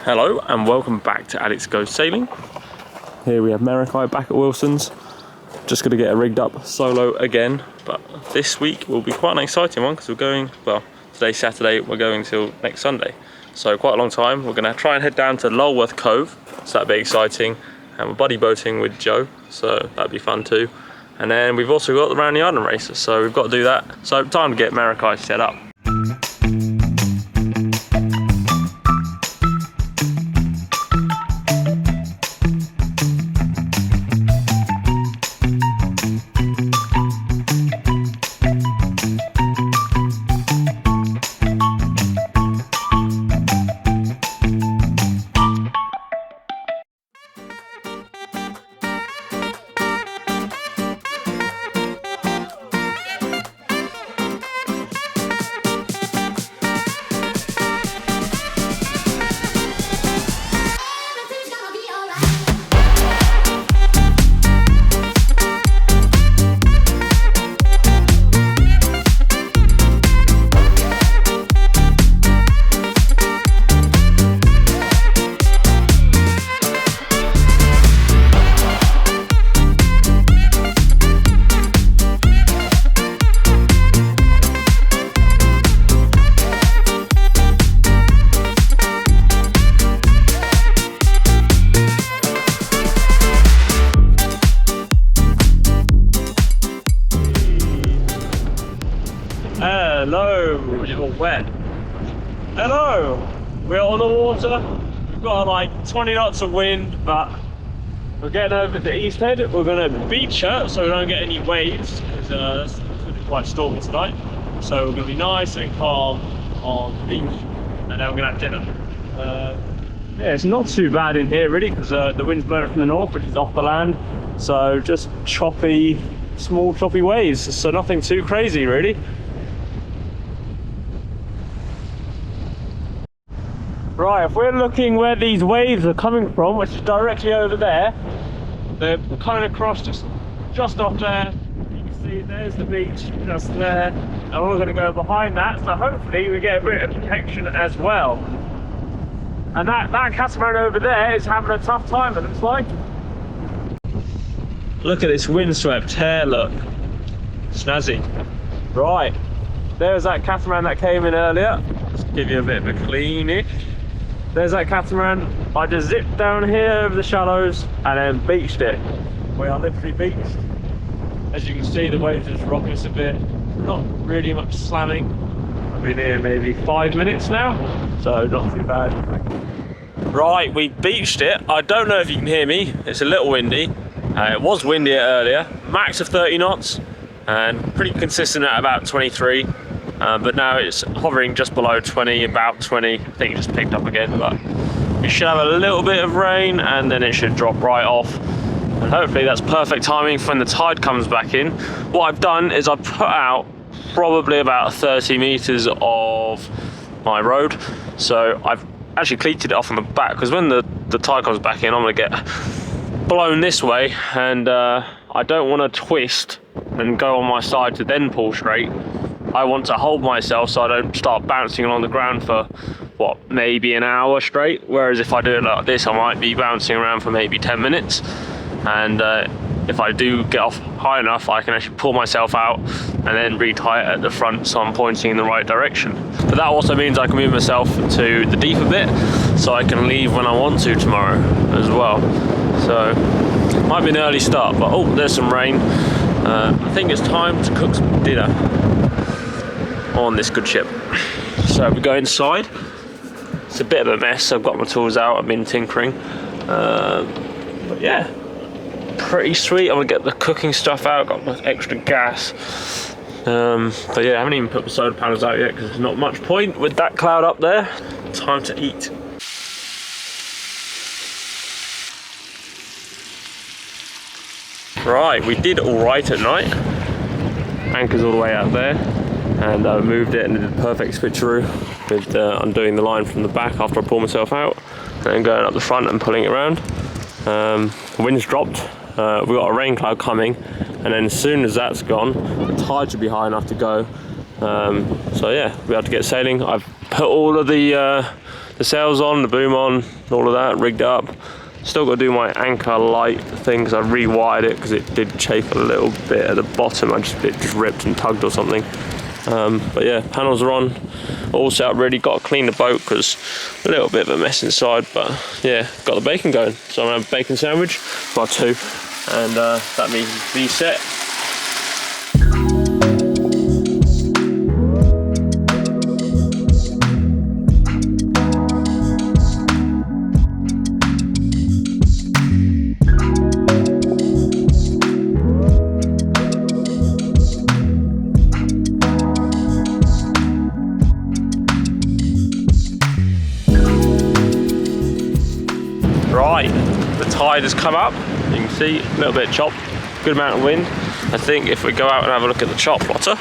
Hello and welcome back to Alex Goes Sailing. Here we have Marikai back at Wilson's. Just going to get it rigged up solo again, but this week will be quite an exciting one because we're going, well, today's Saturday, we're going till next Sunday. So quite a long time. We're going to try and head down to Lulworth Cove, so that'll be exciting. And we're buddy boating with Joe, so that'll be fun too. And then we've also got the Round the Island races, so we've got to do that. So time to get Marikai set up. Hello, you're wet. Hello, we're on the water. We've got like 20 knots of wind, but we're getting over to East Head. We're going to beach her so we don't get any waves because it's going to be quite stormy tonight. So we're going to be nice and calm on the beach, and then we're going to have dinner. Yeah, it's not too bad in here really because the wind's blowing from the north, which is off the land. So just choppy, small choppy waves. So nothing too crazy really. Right, if we're looking where these waves are coming from, which is directly over there, they're coming across just off there. You can see there's the beach just there, and we're going to go behind that, so hopefully we get a bit of protection as well. And that catamaran over there is having a tough time, it looks like. Look at this windswept hair, look. Snazzy. Right, there's that catamaran that came in earlier. Let's give you a bit of a cleanish. There's that catamaran. I just zipped down here over the shallows and then beached it. We are literally beached. As you can see, the waves just rocking us a bit. Not really much slamming. I've been here maybe 5 minutes now, so not too bad. Right, we beached it. I don't know if you can hear me. It's a little windy. It was windier earlier. Max of 30 knots and pretty consistent at about 23. But now it's hovering just below 20, about 20. I think it just picked up again, but we should have a little bit of rain and then it should drop right off. And hopefully that's perfect timing for when the tide comes back in. What I've done is I've put out probably about 30 meters of my road. So I've actually cleated it off on the back because when the tide comes back in, I'm gonna get blown this way and I don't want to twist and go on my side to then pull straight. I want to hold myself so I don't start bouncing along the ground for, what, maybe an hour straight. Whereas if I do it like this, I might be bouncing around for maybe 10 minutes. And if I do get off high enough, I can actually pull myself out and then retie it at the front so I'm pointing in the right direction. But that also means I can move myself to the deeper bit so I can leave when I want to tomorrow as well. So, might be an early start, but oh, there's some rain. I think it's time to cook some dinner on this good ship. So we go inside. It's a bit of a mess. I've got my tools out. I've been tinkering. But yeah, pretty sweet. I'm gonna get the cooking stuff out. Got my extra gas. But yeah, I haven't even put the solar panels out yet because there's not much point with that cloud up there. Time to eat. Right, we did all right at night. Anchor's all the way out there. And I moved it and did a perfect switcheroo with undoing the line from the back after I pulled myself out and then going up the front and pulling it around. The wind's dropped. We've got a rain cloud coming, and then as soon as that's gone, the tide should be high enough to go So yeah, we had to get sailing. I've put all of the sails on, the boom on, all of that, rigged up. Still got to do my anchor light thing because I rewired it because it did chafe a little bit at the bottom. It just ripped and tugged or something. But yeah, panels are on, all set up ready. Got to clean the boat because a little bit of a mess inside, but yeah, got the bacon going. So I'm gonna have a bacon sandwich, well, 2, and that means reset. Right, the tide has come up. You can see a little bit of chop, good amount of wind. I think if we go out and have a look at the chop plotter,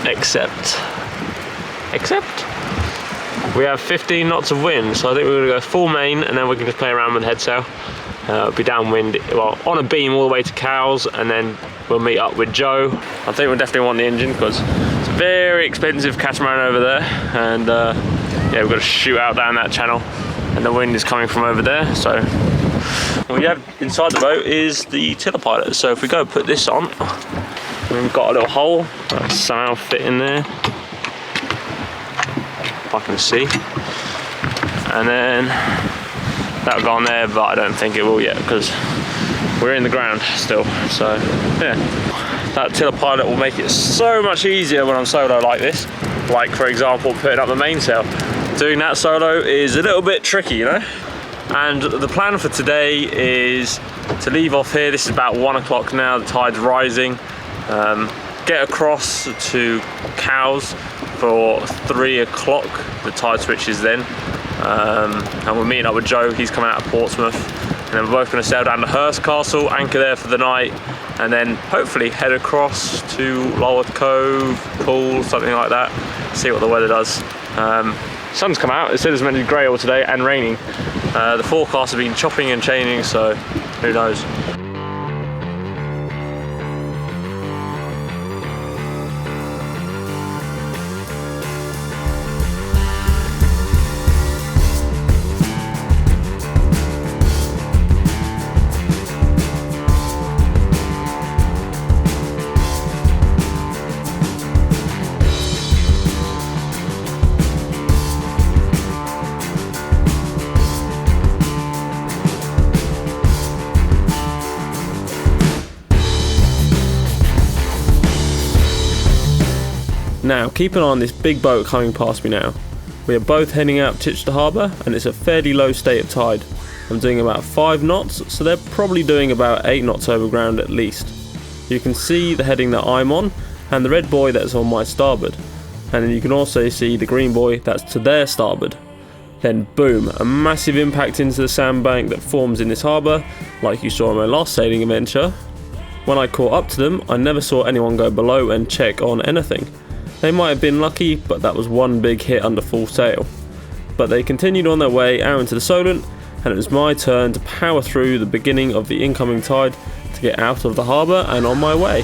except we have 15 knots of wind, so I think we're going to go full main and then we can just play around with the head sail. It'll be downwind, well, on a beam all the way to Cowes, and then we'll meet up with Joe. I think we'll definitely want the engine because it's a very expensive catamaran over there, and yeah, we've got to shoot out down that channel, and the wind is coming from over there. So what we have inside the boat is the tiller pilot. So if we go put this on, we've got a little hole that'll somehow fit in there, if I can see, and then that'll go on there, but I don't think it will yet because we're in the ground still. So yeah, that tiller pilot will make it so much easier when I'm solo like this. Like for example, putting up the mainsail. Doing that solo is a little bit tricky, you know? And the plan for today is to leave off here. This is about 1 o'clock now, the tide's rising. Get across to Cowes for 3 o'clock, the tide switches then. And we're meeting up with Joe, he's coming out of Portsmouth. And then we're both going to sail down to Hurst Castle, anchor there for the night, and then hopefully head across to Lulworth Cove, Poole, something like that. See what the weather does. Sun's come out, it said it's meant to be grey all today and raining. The forecast has been chopping and changing, so who knows. Now, keep an eye on this big boat coming past me now. We are both heading out Chichester Harbour and it's a fairly low state of tide. I'm doing about 5 knots, so they're probably doing about 8 knots over ground at least. You can see the heading that I'm on and the red buoy that's on my starboard. And then you can also see the green buoy that's to their starboard. Then boom, a massive impact into the sandbank that forms in this harbour, like you saw on my last sailing adventure. When I caught up to them, I never saw anyone go below and check on anything. They might have been lucky, but that was one big hit under full sail. But they continued on their way out into the Solent, and it was my turn to power through the beginning of the incoming tide to get out of the harbour and on my way.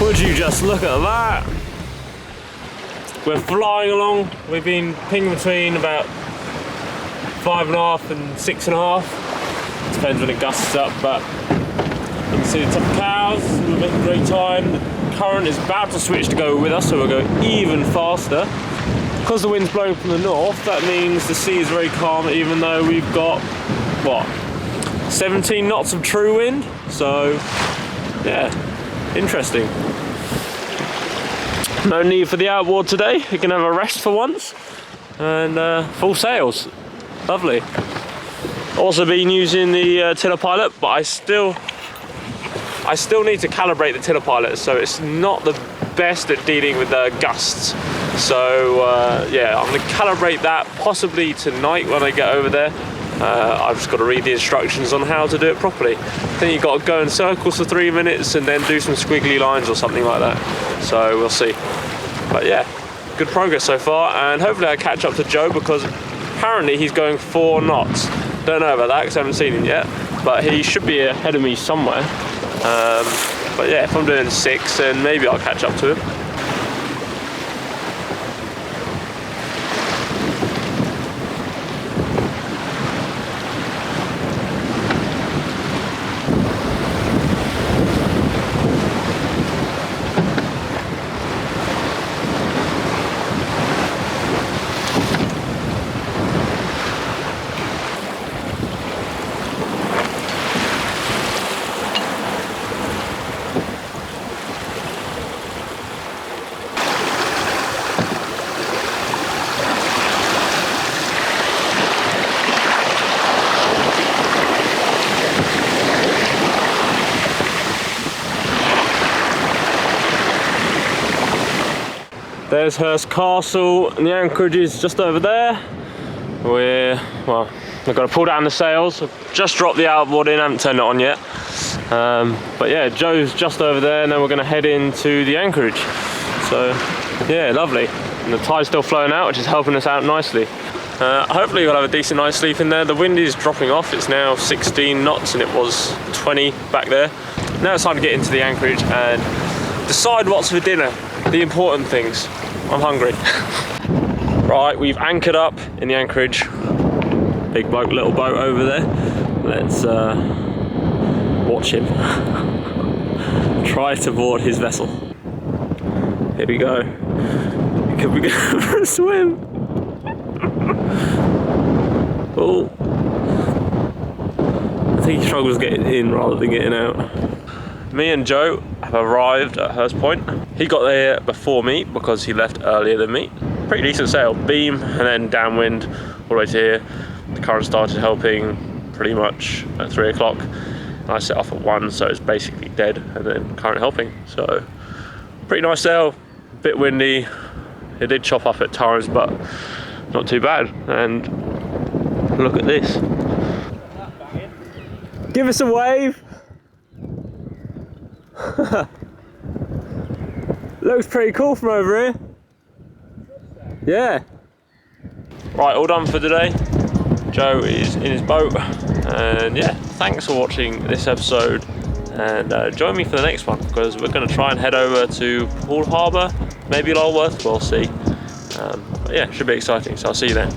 Would you just look at that? We're flying along. We've been pinging between about 5.5 and 6.5. Depends when it gusts up, but you can see the top of Cowes. We're making great time. The current is about to switch to go with us, so we'll go even faster. Because the wind's blowing from the north, that means the sea is very calm, even though we've got, what, 17 knots of true wind? So, yeah, interesting. No need for the outboard today. We can have a rest for once, and full sails. Lovely. Also been using the tiller pilot, but I still need to calibrate the tiller pilot, so it's not the best at dealing with the gusts. So yeah, I'm going to calibrate that possibly tonight when I get over there. I've just got to read the instructions on how to do it properly. Then you've got to go in circles for 3 minutes and then do some squiggly lines or something like that. So we'll see. But yeah, good progress so far, and hopefully I catch up to Joe, because apparently he's going 4 knots. Don't know about that because I haven't seen him yet, but he should be ahead of me somewhere. But yeah, if I'm doing 6, then maybe I'll catch up to him. There's Hurst Castle, and the anchorage is just over there. Well, I've got to pull down the sails. I've just dropped the outboard in, haven't turned it on yet. But yeah, Joe's just over there, and then we're going to head into the anchorage. So yeah, lovely. And the tide's still flowing out, which is helping us out nicely. Hopefully we'll have a decent night's sleep in there. The wind is dropping off. It's now 16 knots and it was 20 back there. Now it's time to get into the anchorage and decide what's for dinner. The important things. I'm hungry. Right, we've anchored up in the anchorage. Big boat, little boat over there. Let's watch him. Try to board his vessel. Here we go. Could we go for a swim? Oh. I think he struggles getting in rather than getting out. Me and Joe have arrived at Hurst Point. He got there before me because he left earlier than me. Pretty decent sail, beam and then downwind all the way to here. The current started helping pretty much at 3 o'clock. I set off at 1, so it's basically dead, and then current helping. So pretty nice sail, bit windy. It did chop up at times, but not too bad. And look at this. Give us a wave. Looks pretty cool from over here. Yeah. Right, all done for today. Joe is in his boat, and yeah, thanks for watching this episode, and join me for the next one, because we're going to try and head over to Poole Harbour, maybe Lulworth, we'll see. But yeah, should be exciting, so I'll see you then.